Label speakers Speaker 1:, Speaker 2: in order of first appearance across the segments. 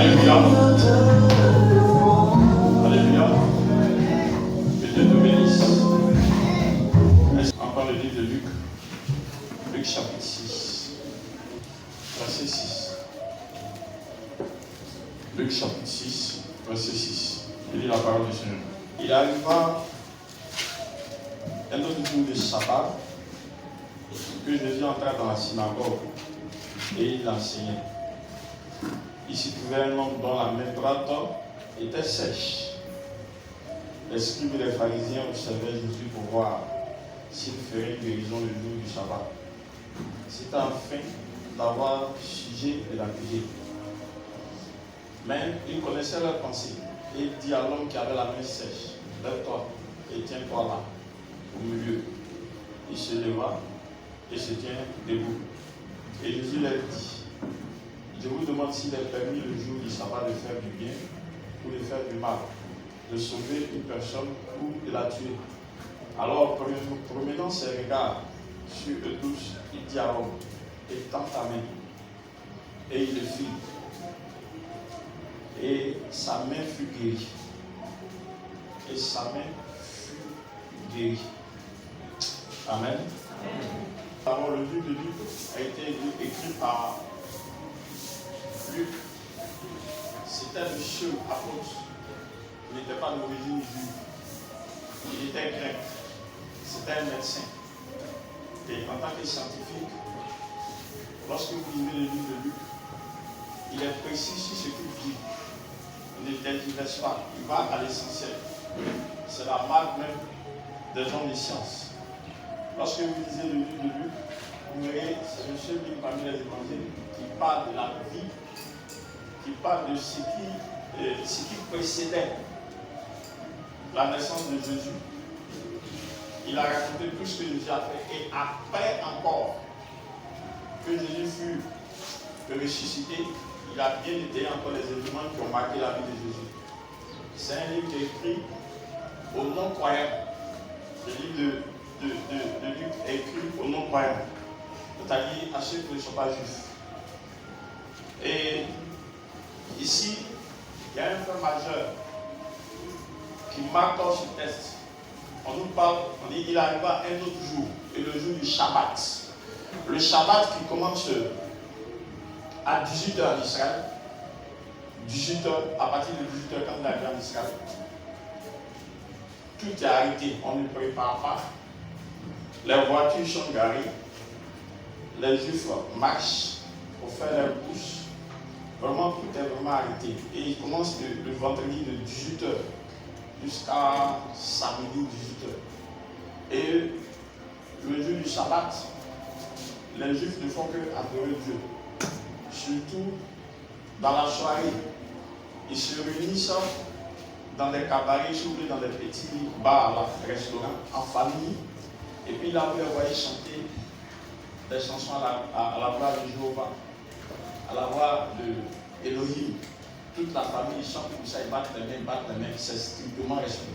Speaker 1: Alléluia. Alléluia. Que Dieu te bénisse. Encore le livre de Luc. Luc chapitre 6. Verset 6. Luc chapitre 6. Verset 6. Je lis la parole du Seigneur. Il arriva un autre jour de sabbat que Jésus entra dans la synagogue et il enseignait. Il s'y trouvait un homme dont la main droite était sèche. Les scribes et les pharisiens observaient Jésus pour voir s'il ferait une guérison le jour du sabbat. C'était afin d'avoir sujet et l'accuser. Mais il connaissait leurs pensées et il dit à l'homme qui avait la main sèche, lève-toi et tiens-toi là, au milieu. Il se leva et se tient debout. Et Jésus leur dit, je vous demande s'il est permis le jour du sabbat de faire du bien ou de faire du mal, de sauver une personne ou de la tuer. Alors, promenant ses regards sur eux tous, il dit à l'homme, étends ta main. Et il le fit. Et sa main fut guérie. Et sa main fut guérie. Amen. Alors, le livre de Luc a été écrit par Luc. C'était le seul apôtre. Il n'était pas d'origine juive. Il était grec. C'était un médecin. Et en tant que scientifique, lorsque vous lisez le livre de Luc, il est précis sur ce qu'il dit. Il ne tergiverse pas. Il va à l'essentiel. C'est la marque même des gens de science. Lorsque vous lisez le livre de Luc, vous verrez, c'est le seul livre parmi les évangiles qui parle de la vie, qui parle de ce qui précédait la naissance de Jésus. Il a raconté tout ce que Jésus a fait. Et après encore que Jésus fut ressuscité, il a bien détaillé encore les événements qui ont marqué la vie de Jésus. C'est un livre qui est écrit aux non-croyants. Le livre de Luc est écrit aux non-croyants, c'est-à-dire à ceux qui ne sont pas juifs. Et ici, il y a un fait majeur qui marque ce texte. On nous parle, on dit qu'il arriva un autre jour, et le jour du Shabbat. Le Shabbat qui commence à 18h en Israël. 18h, à partir de 18h, quand il arrive en Israël, tout est arrêté, on ne prépare pas. Les voitures sont garées, les Juifs marchent pour faire leurs courses. Vraiment, tout est vraiment arrêté. Et il commence le vendredi de 18h jusqu'à samedi 18h. Et le jour du Shabbat, les Juifs ne font que adorer Dieu. Surtout dans la soirée, ils se réunissent dans des cabarets, dans des petits bars, restaurants, en famille. Et puis là, vous les voyez chanter des chansons à la voix de Jéhovah, à la voix de Elohim. Toute la famille chante comme ça, ils battent les mains, c'est strictement respecté.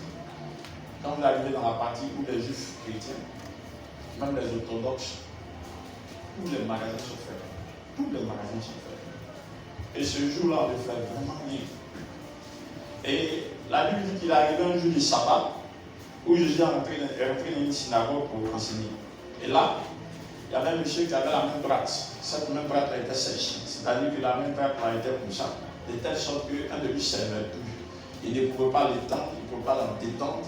Speaker 1: Quand vous arrivez dans la partie où les juifs chrétiens, même les orthodoxes, tous les magasins sont faits. Tous les magasins sont faits. Et ce jour-là, on le fait vraiment bien. Et la Bible dit qu'il est arrivé un jour du sabbat où Jésus est rentré dans une synagogue pour enseigner. Et là, il y avait un monsieur qui avait la main droite. Cette main droite était sèche. C'est-à-dire que la main droite était comme ça, de telle sorte qu'un de lui ne servait plus. Il ne pouvait pas l'étendre, il ne pouvait pas la détendre,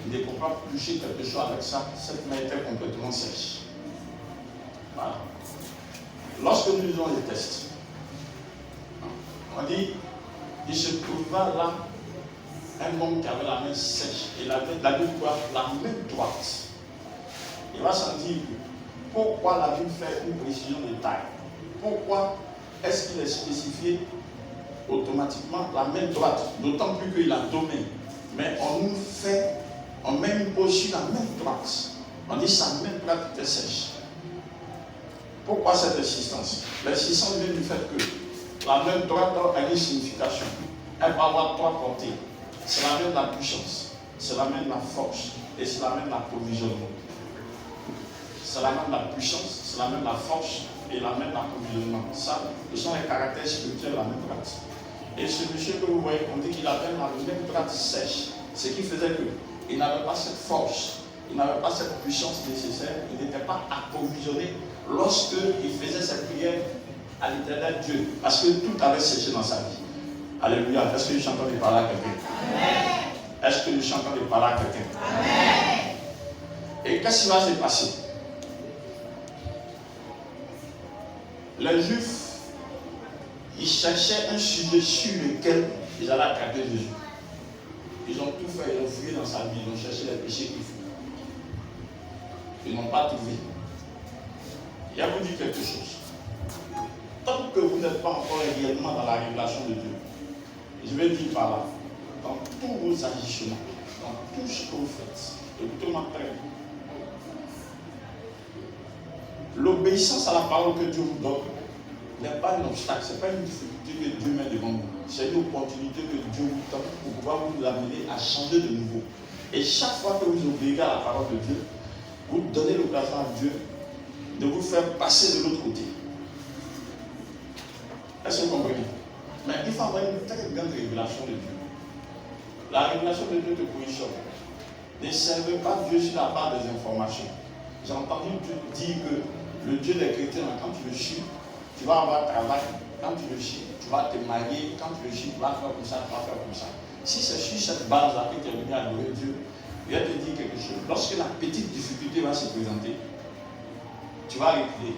Speaker 1: il ne pouvait pas toucher quelque chose avec ça. Cette main était complètement sèche. Voilà. Lorsque nous lisons les tests, on dit, il se trouva là un homme qui avait la main sèche. Et la Bible quoi? La main droite. Il va s'en dire, pourquoi la Bible fait une précision de taille? Pourquoi est-ce qu'il est spécifié automatiquement la main droite? D'autant plus qu'il a deux mains. Mais on met une pause sur la main droite. On dit sa main droite était sèche. Pourquoi cette insistance? L'insistance vient du fait que la main droite a une signification. Elle va avoir trois portées. C'est la main de la puissance, c'est la main de la force et c'est la main de l'approvisionnement. C'est la main de la puissance, c'est la main de la force et la main de l'approvisionnement. Ça, ce sont les caractères spirituels de la main droite. Et ce monsieur que vous voyez, on dit qu'il avait la même plate sèche. Ce qui faisait qu'il n'avait pas cette force, il n'avait pas cette puissance nécessaire, il n'était pas approvisionné lorsqu'il faisait cette prière à l'Éternel Dieu. Parce que tout avait séché dans sa vie. Alléluia. Est-ce que je suis en train de parler à quelqu'un? Est-ce que je suis en train de parler à quelqu'un? Et qu'est-ce qui va se passer? Les Juifs, ils cherchaient un sujet sur lequel ils allaient attraper Jésus. Ils ont tout fait, ils ont fouillé dans sa vie, ils ont cherché les péchés qu'il faut. Ils n'ont pas trouvé. Il y a vous dire quelque chose. Tant que vous n'êtes pas encore réellement dans la révélation de Dieu, je vais dire par là, dans tous vos agissements, dans tout ce que vous faites, écoutez-moi très bien. L'obéissance à la parole que Dieu vous donne n'est pas un obstacle, ce n'est pas une difficulté que Dieu met devant vous. C'est une opportunité que Dieu vous donne pour pouvoir vous amener à changer de nouveau. Et chaque fois que vous obéissez à la parole de Dieu, vous donnez l'occasion à Dieu de vous faire passer de l'autre côté. Est-ce que vous comprenez? Mais il faut avoir une très grande révélation de Dieu. La révélation de Dieu te positionne. Ne servez pas Dieu sur la base des informations. J'ai entendu Dieu dire que le Dieu des chrétiens, quand tu le suis, tu vas avoir travail. Quand tu le suis, tu vas te marier. Quand tu le suis, tu vas faire comme ça, tu vas faire comme ça. Si c'est sur cette base-là que tu es venu adorer Dieu, je vais te dire quelque chose. Lorsque la petite difficulté va se présenter, tu vas reculer.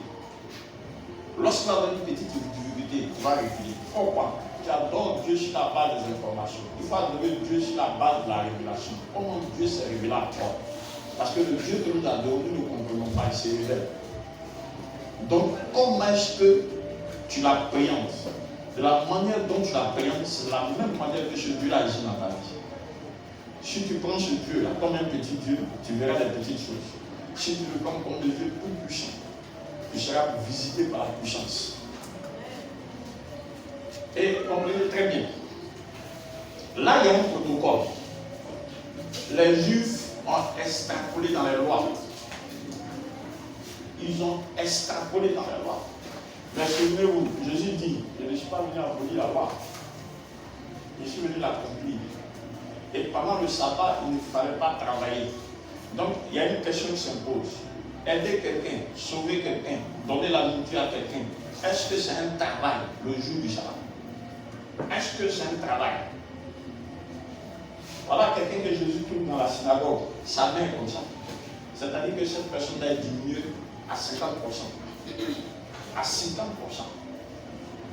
Speaker 1: Lorsqu'il va y avoir une petite difficulté, tu vas reculer. Pourquoi? Tu adores Dieu sur la base des informations. Il faut adorer Dieu sur la base de la révélation. Comment Dieu s'est révélé à toi? Parce que le Dieu que nous adorons, nous ne comprenons pas, il se révèle. Donc, comment est-ce que tu l'appréhendes? De la manière dont tu l'appréhendes, c'est de la même manière que ce Dieu-là agit dans ta vie. Si tu prends ce Dieu-là comme un petit Dieu, tu verras les petites choses. Si tu le prends comme un Dieu tout puissant, tu seras visité par la puissance. Et comprenez très bien. Là, il y a un protocole. Les Juifs ont extrapolé dans les lois. Ils ont extrapolé dans les lois. Mais souvenez-vous, Jésus dit, je ne suis pas venu abolir la loi. Je suis venu l'accomplir. Et pendant le sabbat, il ne fallait pas travailler. Donc, il y a une question qui s'impose. Aider quelqu'un, sauver quelqu'un, donner la nourriture à quelqu'un, est-ce que c'est un travail le jour du sabbat? Est-ce que c'est un travail? Voilà quelqu'un que Jésus trouve dans la synagogue, sa main comme ça. C'est-à-dire que cette personne a diminué à 50%. À 50%.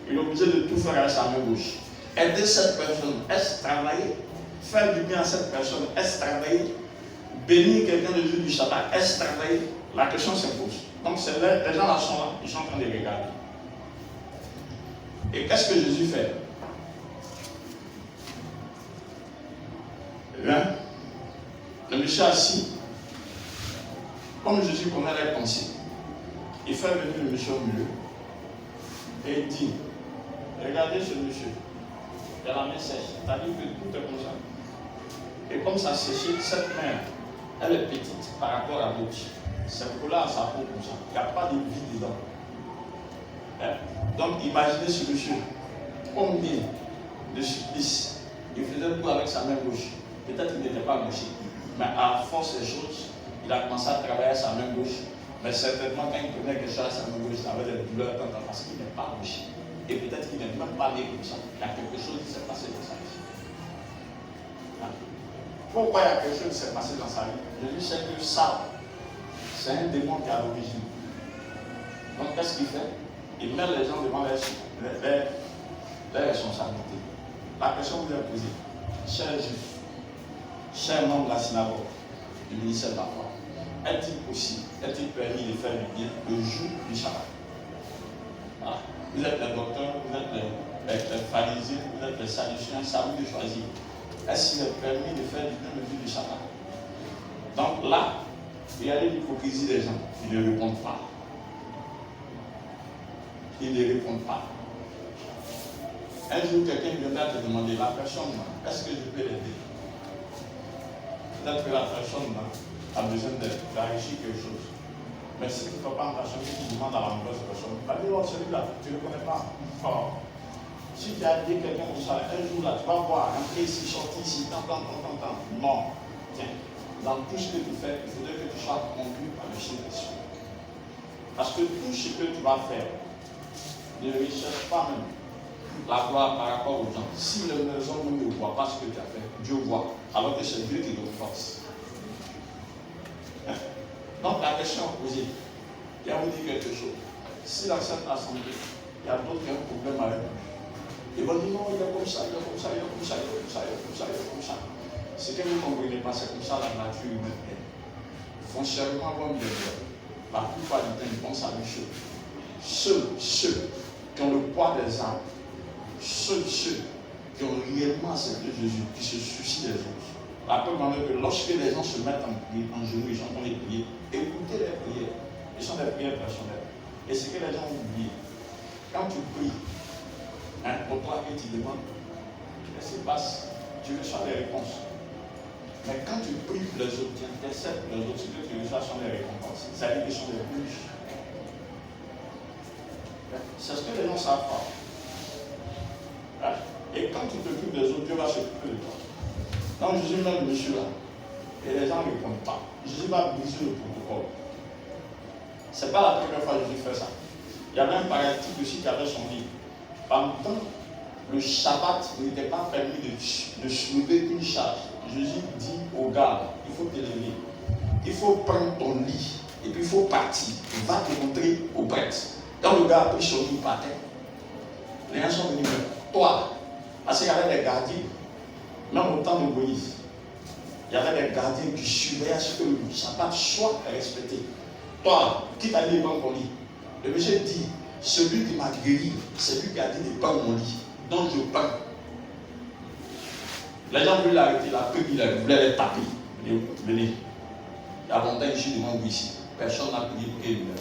Speaker 1: Il est obligé de tout faire avec sa main gauche. Aider cette personne, est-ce travailler? Faire du bien à cette personne, est-ce travailler? Bénir quelqu'un le jour du sabbat, est-ce travailler? La question s'impose. Donc les gens là sont là, ils sont en train de regarder. Et qu'est-ce que Jésus fait? Bien, le monsieur assis, comme Jésus connaît les pensées, il fait venir le monsieur au milieu et il dit, regardez ce monsieur, il a la main sèche, c'est-à-dire que tout est comme ça. Et comme ça séché, cette main, elle est petite par rapport à l'autre. C'est collé à sa peau comme ça. Il n'y a pas de vie dedans. Hein? Donc imaginez ce monsieur, combien de supplices il faisait tout avec sa main gauche. Peut-être qu'il n'était pas gaucher, mais à force des choses, il a commencé à travailler à sa main gauche. Mais certainement, quand il prenait quelque chose à sa main gauche, il avait des douleurs parce qu'il n'est pas gaucher. Et peut-être qu'il n'est même pas né comme ça. Il y a quelque chose qui s'est passé dans sa vie. Hein? Pourquoi il y a quelque chose qui s'est passé dans sa vie? Je dis c'est que ça, c'est un démon qui est à l'origine. Donc qu'est-ce qu'il fait? Il met les gens devant leurs responsabilités. La question vous est posée, cher juif, cher membre de la synagogue, du ministère de la foi, est-il possible, est-il permis de faire du bien le jour du sabbat? Voilà. Vous êtes les docteurs, vous êtes les pharisiens, vous êtes les sadducéens, ça vous de choisir. Est-ce qu'il est permis de faire du bien le jour du sabbat? Donc là, il y a l'hypocrisie des gens. Ils ne répondent pas. Ils ne répondent pas. Un jour, quelqu'un viendra te demander, la personne, est-ce que je peux l'aider? Peut-être que la personne a besoin de clarifier quelque chose. Mais si tu ne fais pas en ta chambre, tu demandes à la mauvaise personne, tu vas dire, oh, celui-là, tu ne le connais pas. Oh. Si tu as dit quelqu'un comme ça, un jour là, tu vas voir, entrer ici, sortir ici, tant. Non. Tiens, dans tout ce que tu fais, il faudrait que tu sois conduit par le Saint-Esprit. Parce que tout ce que tu vas faire, ne recherche pas même la gloire par rapport aux gens. Si les gens ne voient pas ce que tu as fait, Dieu voit. Alors que c'est Dieu qui donne force. Donc la question posée, il y a vous dire quelque chose. Si dans cette assemblée, il y a d'autres qui ont un problème avec lui, ils vont dire non, il est comme ça, il est comme ça, il est comme ça, il est comme ça, il est comme ça, il est comme ça. Ce que vous ne comprenez pas, c'est comme ça la nature humaine est. Foncièrement, comme Dieu dit, la plupart du temps, ils pensent à une chose. Ceux qui ont le poids des armes, ceux qui ont réellement accepté Jésus, qui se soucient des autres. La preuve en est que lorsque les gens se mettent en genoux, ils sont en train de prier, écoutez les prières. Ils sont des prières personnelles. Et ce que les gens ont oublié, quand tu pries, pour toi et tu demandes, qu'est-ce qui se passe? Tu reçois des réponses. Mais quand tu pries pour les autres, tu intercèdes pour les autres, ce que tu reçois sont des récompenses. C'est-à-dire qu'ils sont des plus. C'est ce que les gens savent pas. Et quand tu t'occupes des autres, Dieu va s'occuper de toi. Donc Jésus même monsieur là, et les gens ne répondent pas. Jésus va briser le protocole. Ce n'est pas la première fois que Jésus fait ça. Il y avait un paralytique aussi qui avait son lit. Pendant le Shabbat, il n'était pas permis de soulever une charge. Jésus dit au gars, il faut te lever. Il faut prendre ton lit et puis il faut partir. Il va te montrer au prêtre. Quand le gars a pris son lit par terre, les gens sont venus vers toi. Parce qu'il y avait des gardiens, même au temps de Moïse, il y avait des gardiens qui surveillaient à ce que le Shabbat soit respecté. Toi, qui t'a dit prendre ton lit? Le monsieur dit, celui qui m'a guéri, c'est lui qui a dit de prendre mon lit. Donc je prends. Les gens voulaient l'arrêter, la peur, il voulait les taper. Venez. Il y a longtemps, je suis devant vous ici. Personne n'a prié pour qu'il meure.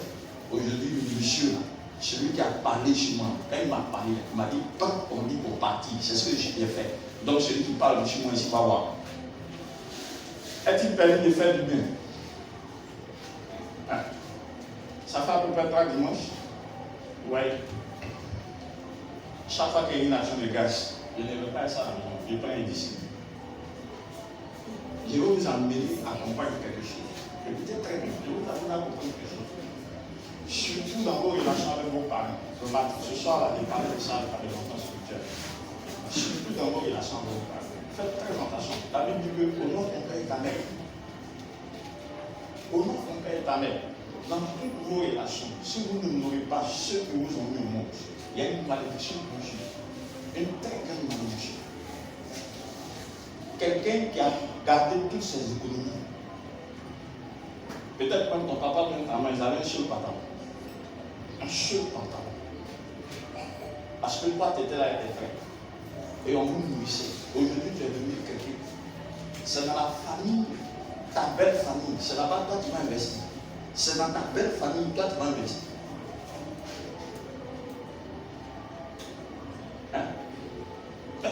Speaker 1: Aujourd'hui, le monsieur là, celui qui a parlé chez moi, quand il m'a parlé, il m'a dit, prends ton lit pour partir. C'est ce que j'ai fait. Donc celui qui parle chez moi ici va voir. Est-il permis de faire du bien? Ça fait à peu près 3 dimanches. Oui. Chaque fois qu'il y a une action de grâce, je ne veux pas ça à la maison. Je prends un disciple. Je vais vous amener à comprendre quelque chose. Écoutez très bien. Je vais vous amener à comprendre quelque chose. Surtout dans vos relations avec vos parents. Ce soir, là, j'ai parlé de ça par les enfants spirituels. Surtout dans vos relations avec vos parents. Faites très attention. La Bible dit que au nom de ton père et ta mère. Au nom de ton père et ta mère. Dans toutes vos relations, si vous n'honorez pas ceux qui vous ont mis au monde, il y a une malédiction pour vous. Une très grande malédiction. Quelqu'un qui a gardé toutes ses économies. Peut-être quand ton papa ou ta maman, ils avaient un seul pantalon. Un seul pantalon. Parce que toi, tu étais là avec tes frères. Et on vous nourrissait. Aujourd'hui, tu es devenu quelqu'un. C'est dans la famille, ta belle famille. C'est là-bas que toi, tu vas investir. C'est dans ta belle famille, toi, tu vas investir.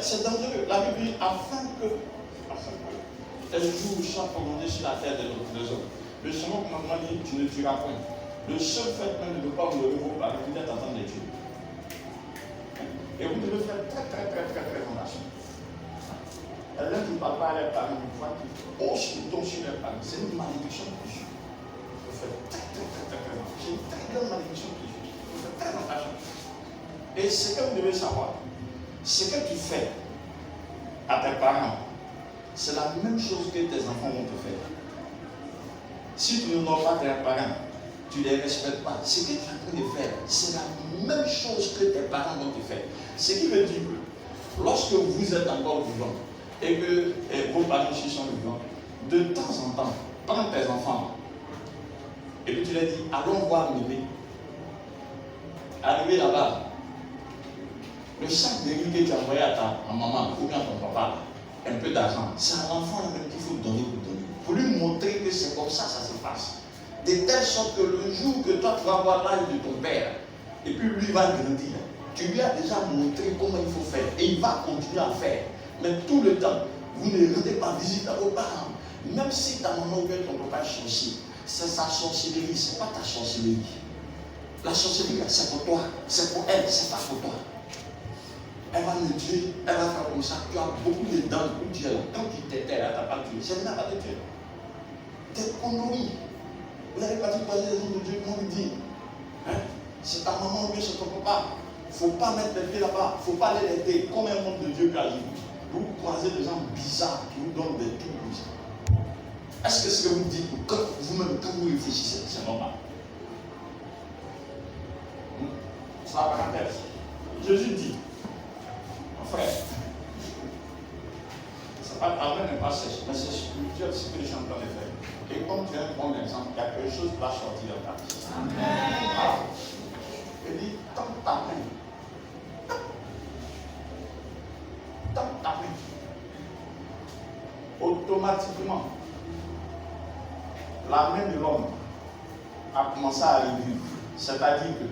Speaker 1: C'est dangereux. La Bible dit afin que les jours soient prolongés sur la terre des hommes. Le second commandement dit tu ne tueras point. Le seul fait même de ne pas honorer vos parents, vous êtes en train de les tuer. Et vous devez faire très attention. L'un qui ne parle pas à leurs parents, une fois qu'ils posent le don sur leurs parents, c'est une malédiction pour Dieu. Il faut faire très attention. C'est une très grande malédiction pour Dieu. Il faut faire très attention. Et ce que vous devez savoir, ce que tu fais à tes parents, c'est la même chose que tes enfants vont te faire. Si tu n'honores pas tes parents, tu ne les respectes pas. Ce que tu es en train de faire, c'est la même chose que tes parents vont te faire. Ce qui veut dire que lorsque vous êtes encore vivant et que vos parents aussi sont vivants, de temps en temps, prends tes enfants et puis tu leur dis, allons voir bébé. Arrivé là-bas, le sac de riz que tu as envoyé à ta maman ou bien à ton papa, un peu d'argent, c'est à l'enfant même qu'il faut donner pour lui montrer que c'est comme ça se passe. De telle sorte que le jour que toi tu vas voir l'âge de ton père, et puis lui va grandir, tu lui as déjà montré comment il faut faire, et il va continuer à faire. Mais tout le temps, vous ne rendez pas visite à vos parents. Même si ta maman ou bien ton papa est sorcier, c'est sa sorcellerie, ce n'est pas ta sorcellerie. La sorcellerie, c'est pour toi, c'est pour elle, c'est pas pour toi. Elle va me tuer, elle va faire comme ça. Tu as beaucoup de dents où tu es là. Quand tu t'étais là, tu n'as pas tué. Je n'ai pas de tuer. T'es connerie. Vous n'avez pas dit quoi les hommes de Dieu, comment il dit hein? C'est ta maman ou bien c'est ton papa. Il ne faut pas mettre les pieds là-bas. Il ne faut pas aller l'aider. Comme un homme de Dieu qui agit. Vous croisez des gens bizarres qui vous donnent des trucs bizarres. Est-ce que ce que vous dites, vous-même, quand vous réfléchissez, c'est normal? Ça va pas la tête. Jésus dit, mon frère, la main n'est pas sèche, mais c'est spirituel ce que les gens doivent faire. Et comme tu es un bon exemple, il y a quelque chose qui va sortir de ta vie. Amen. Voilà. Il dit, tends ta main. Tends ta main. Automatiquement, la main de l'homme a commencé à arriver. C'est-à-dire que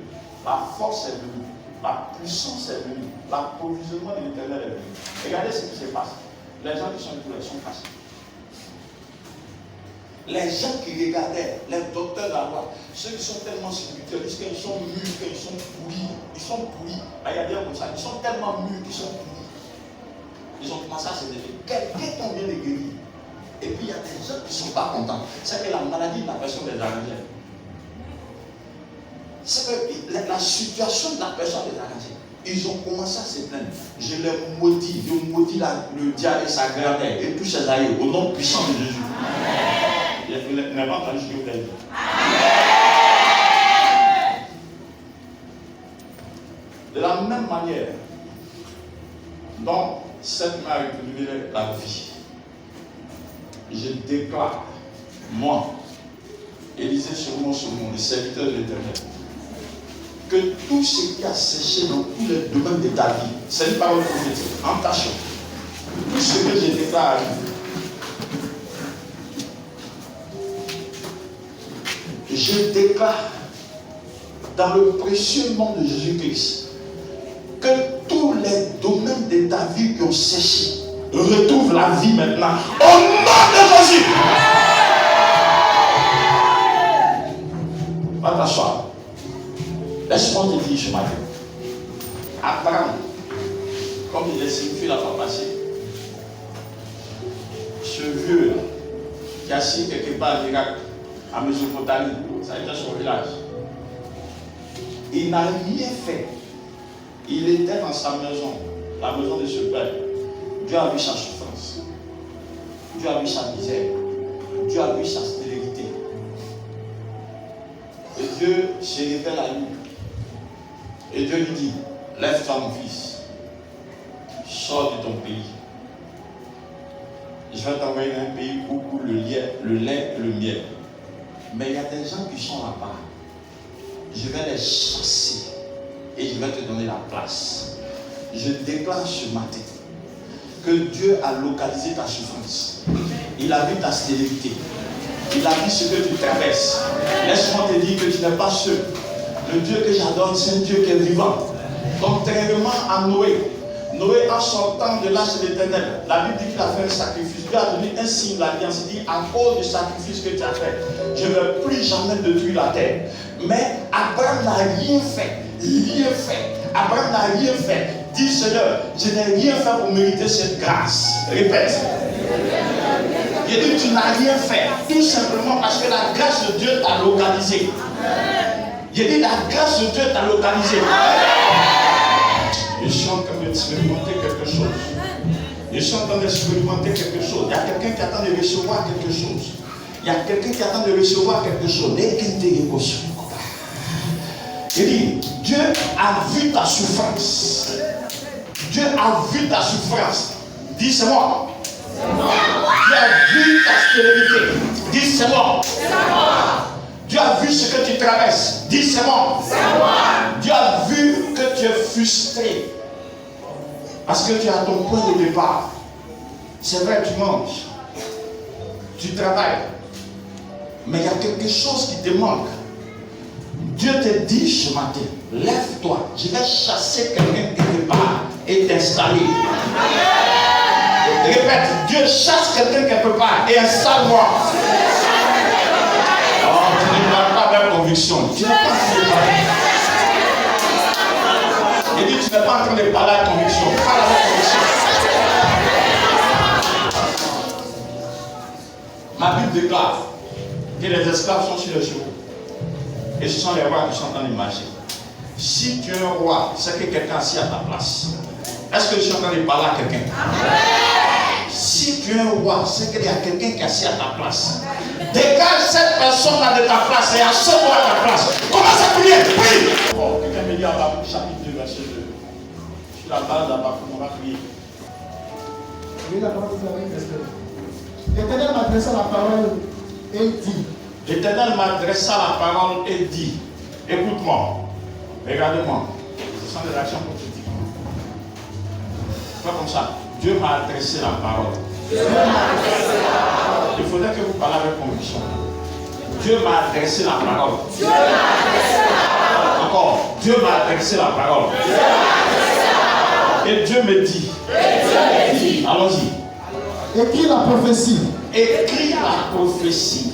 Speaker 1: la force est venue, la puissance est venue, l'approvisionnement de l'éternel est venu. Regardez ce qui se passe. Les gens qui sont entourés sont fâchés. Les gens qui regardaient, les docteurs de la loi, ceux qui sont tellement spirituels, disent qu'ils sont mûrs, qu'ils sont pourris. Ils sont pourris. Il y a des gens comme ça, ils sont tellement mûrs qu'ils sont pourris. Ils ont commencé à se défier. Quelqu'un qu'on vient de guérir. Et puis il y a des gens qui ne sont pas contents. C'est que la maladie de la personne les arrangeait. C'est que la situation de la personne les arrangeait. Ils ont commencé à se plaindre. Je les maudis. Je maudis le diable et sa grand-mère et tous ses aïeux au nom puissant de Jésus. Amen. Vous n'avez pas entendu ce que vous avez dit. De la même manière dont cette main a retrouvé la vie, je déclare, moi, Élisée sur mon, le serviteur de l'Éternel, que tout ce qui a séché dans tous les domaines de ta vie, c'est une parole prophétique, en tâchant. Tout ce que je déclare arrive. Je déclare dans le précieux nom de Jésus-Christ que tous les domaines de ta vie qui ont séché retrouvent la vie maintenant. Au nom de Jésus! Va t'asseoir. Laisse-moi te dire ce matin. Abraham, comme il est signifié la fois passée, ce vieux qui a signé quelque part en Irak, à Mésopotamie, ça a été son village. Il n'a rien fait. Il était dans sa maison, la maison de ce père. Dieu a vu sa souffrance. Dieu a vu sa misère. Dieu a vu sa stérilité. Et Dieu se révèle à lui. Et Dieu lui dit, lève-toi mon fils, sors de ton pays. Je vais t'envoyer dans un pays où coule le lait et le miel. Mais il y a des gens qui sont là-bas. Je vais les chasser et je vais te donner la place. Je déclare ce matin que Dieu a localisé ta souffrance. Il a vu ta stérilité. Il a vu ce que tu traverses. Laisse-moi te dire que tu n'es pas seul. Le Dieu que j'adore, c'est un Dieu qui est vivant. Contrairement à Noé. Noé, en sortant de l'arche de l'Éternel, la Bible dit qu'il a fait un sacrifice. Dieu a donné un signe de l'alliance. Il dit, à cause du sacrifice que tu as fait, je ne vais plus jamais détruire la terre. Mais Abraham n'a rien fait. Rien fait. Abraham n'a rien fait. Dis Seigneur, je n'ai rien fait pour mériter cette grâce. Répète. Il dit, tu n'as rien fait. Tout simplement parce que la grâce de Dieu t'a localisé. Il dit, la grâce de Dieu t'a localisé. Je suis en train d'expérimenter quelque chose. Je suis en train d'expérimenter quelque chose. Il y a quelqu'un qui attend de recevoir quelque chose. Il y a quelqu'un qui attend de recevoir quelque chose. Il dit, Dieu a vu ta souffrance. Dieu a vu ta souffrance. Dis, c'est moi. Dieu a vu ta stérilité. Dis, c'est moi. Dieu a vu ce que tu traverses. Dis, c'est moi. Dieu a vu que tu es frustré. Parce que tu es à ton point de départ. C'est vrai, tu manges. Tu travailles. Mais il y a quelque chose qui te manque. Dieu te dit ce matin, lève-toi. Je vais chasser quelqu'un quelque part et t'installer. Répète, Dieu chasse quelqu'un quelque part et installe-moi. Oh, tu ne parles pas avec conviction. Tu n'es pas en train de parler. Il dit, tu n'es pas en train de parler avec conviction. Ma Bible déclare que les esclaves sont sur les chevaux. Et ce sont les rois qui sont en train de marcher. Si tu es un roi, c'est que quelqu'un est assis à ta place. Est-ce que je suis en train de parler à quelqu'un? Si tu es un roi, c'est qu'il y a quelqu'un qui est assis à ta place. Dégage cette personne-là de ta place et assois-toi à ta place. Commence à prier. Prie. Oh, quelqu'un me dit à Habakkuk chapitre 2, verset 2. Sur la base d'Habakkuk, on va prier.
Speaker 2: Oui, la parole de Dieu. L'Éternel m'adressa la parole et dit.
Speaker 1: L'Éternel m'adressa la parole et dit. Écoute-moi. Regarde-moi. Ce sont des actions politiques. Pas comme ça. Dieu m'a adressé la parole. Il faudrait que vous parliez avec conviction. Dieu m'a adressé la parole. Encore. Dieu m'a adressé la parole. Et Dieu me dit. Allons-y.
Speaker 2: Écris la prophétie.
Speaker 1: Écris la prophétie.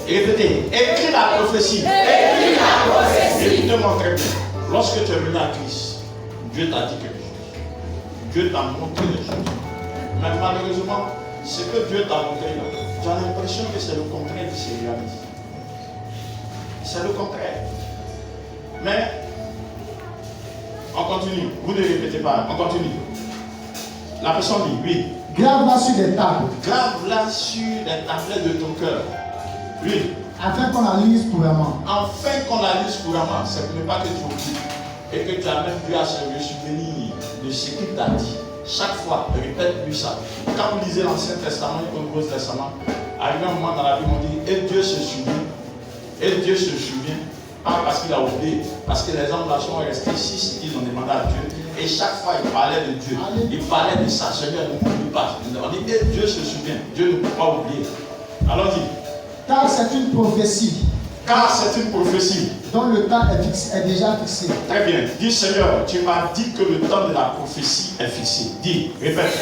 Speaker 1: Répétez. Écris la prophétie.
Speaker 3: Écris la prophétie.
Speaker 1: Écoutez-moi très bien. Lorsque tu es venu à Christ, Dieu t'a dit quelque chose. Dieu t'a montré des choses. Mais malheureusement, ce que Dieu t'a montré là, tu as l'impression que c'est le contraire de ce réalité. C'est le contraire. Mais, on continue. Vous ne répétez pas. On continue. La personne dit, oui.
Speaker 2: Grave-la sur des tables.
Speaker 1: Grave-la sur les tablettes de ton cœur. Oui.
Speaker 2: Afin qu'on la lise couramment.
Speaker 1: Afin qu'on la lise couramment, c'est pour ne pas que tu oublies. Et que tu as même pu à se souvenir de ce qu'il t'a dit. Chaque fois, répète-lui ça. Quand vous lisez l'Ancien Testament et le Nouveau Testament, arrivé un moment dans la Bible, on dit, et Dieu se souvient. Et Dieu se souvient. Pas parce qu'il a oublié, parce que les hommes là sont restés ici, ils ont demandé à Dieu. Et chaque fois, il parlait de Dieu. Il parlait de ça. Seigneur, ne m'oublie pas. On dit, et Dieu se souvient. Dieu ne peut pas oublier. Alors dit.
Speaker 2: Car c'est une prophétie.
Speaker 1: Car c'est une prophétie.
Speaker 2: Dont le temps est déjà fixé.
Speaker 1: Très bien. Dis Seigneur, tu m'as dit que le temps de la prophétie est fixé. Dis, répète.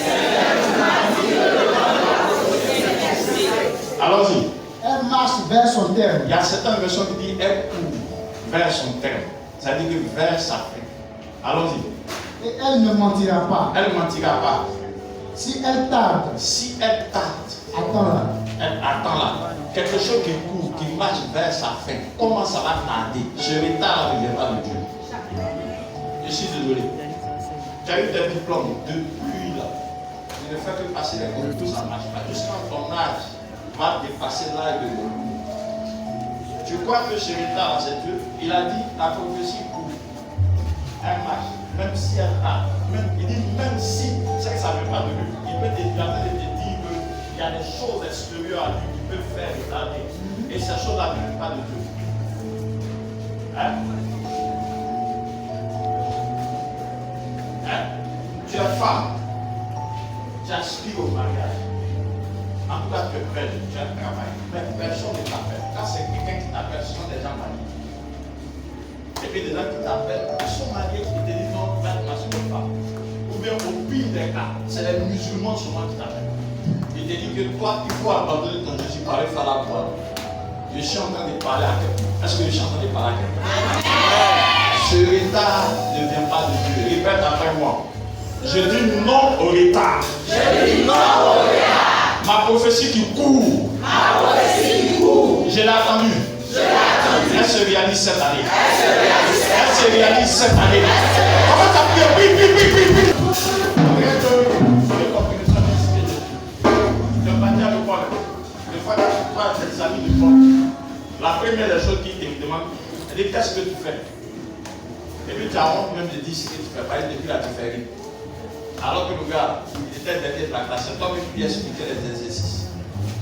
Speaker 1: Allons-y.
Speaker 2: Elle marche vers son terme.
Speaker 1: Il y a certaines versions qui disent elle court vers son terme. Ça veut dire que vers sa fin. Allons-y.
Speaker 2: Et elle ne mentira pas.
Speaker 1: Elle ne mentira pas.
Speaker 2: Si elle tarde.
Speaker 1: Si elle tarde.
Speaker 2: Attends-la.
Speaker 1: Attends-la. Quelque chose qui court, qui marche vers sa fin. Comment ça va tarder? Ce retard ne vient pas de Dieu. Je suis désolé. Tu as eu des diplômes depuis là. Tu ne fais que passer les concours, ça ne marche pas. Jusqu'à ton âge va dépasser l'âge de concours. Tu crois que ce retard, c'est Dieu? Il a dit la prophétie court. Elle marche. Même si elle a. Il dit même si c'est que ça ne vient pas de lui. Il peut te dire qu'il y a des choses extérieures à lui qui peuvent faire retarder. Et ces choses-là ne viennent pas de Dieu. Hein? Tu es femme. Tu aspires au mariage. En tout cas, tu es belle, tu as un travail. Mais personne ne t'appelle. Quand c'est quelqu'un qui t'appelle, ce sont des gens mariés. Et puis des gens qui t'appellent, ils sont mariés qui te disent non, maintenant je ne peux pas. Ou bien au pire des cas, c'est les musulmans souvent qui t'appellent. Il te dit que toi, il faut abandonner ton Jésus par le faire la voix. Je suis en train de parler à quelqu'un. Est-ce que je suis en train de parler à quelqu'un? Ce retard ne vient pas de Dieu. Répète après moi. Je dis non au retard.
Speaker 3: Je dis non au retard.
Speaker 1: Ma prophétie qui court.
Speaker 3: Ma prophétie qui court.
Speaker 1: Je l'ai attendue.
Speaker 3: Je l'ai attendue.
Speaker 1: Elle se réalise cette année.
Speaker 3: Elle se réalise.
Speaker 1: Elle se réalise cette année. Comment ça peut? Oui, oui, oui, oui, oui. Des fois, tu vois tes amis du monde. La première des choses qu'ils te demandent, elle dit qu'est-ce que tu fais? Et puis tu as honte même de dire ce que tu fais. Par exemple, depuis là, tu fais rien. Alors que le gars, il était derrière la classe, c'est toi-même qui expliquais les exercices.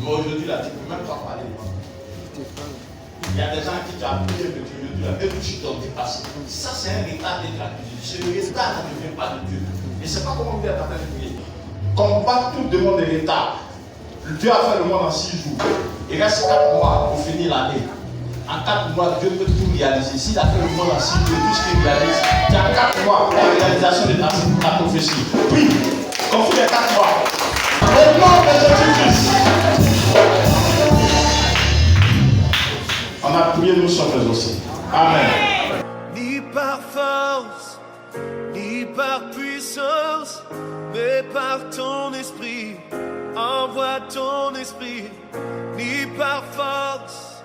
Speaker 1: Mais aujourd'hui, là, tu ne peux même pas parler. Il y a des gens qui t'ont appris que tu aujourd'hui, là, et tu t'en dépasses. Ça, c'est un retard de la Dieu. Ce retard ne vient pas de Dieu. Et c'est pas comment vous êtes en train de prier. Combat tout demande de retard. Dieu a fait le monde en 6 jours. Il reste 4 mois pour finir l'année. En 4 mois, Dieu peut tout réaliser. S'il a fait le monde en 6 jours, tout ce qu'il réalise, tu as 4 mois pour la réalisation de ta prophétie. Prie, confie les 4 mois. Au nom de Jésus-Christ. On a prié, nous sommes aussi. Amen.
Speaker 4: Ni par force, ni par puissance, mais par ton esprit. envoie ton esprit, ni par force,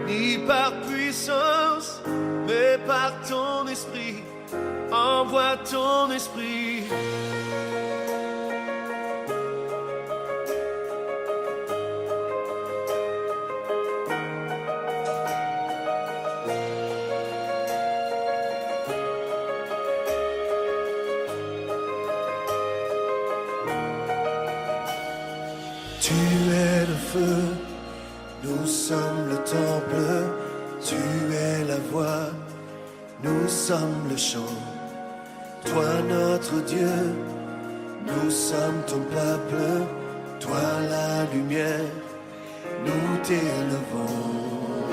Speaker 4: ni par puissance, mais par ton esprit, envoie ton esprit. Tu es le feu, nous sommes le temple, tu es la voix, nous sommes le chant. Toi notre Dieu, nous sommes ton peuple, toi la lumière, nous t'élevons.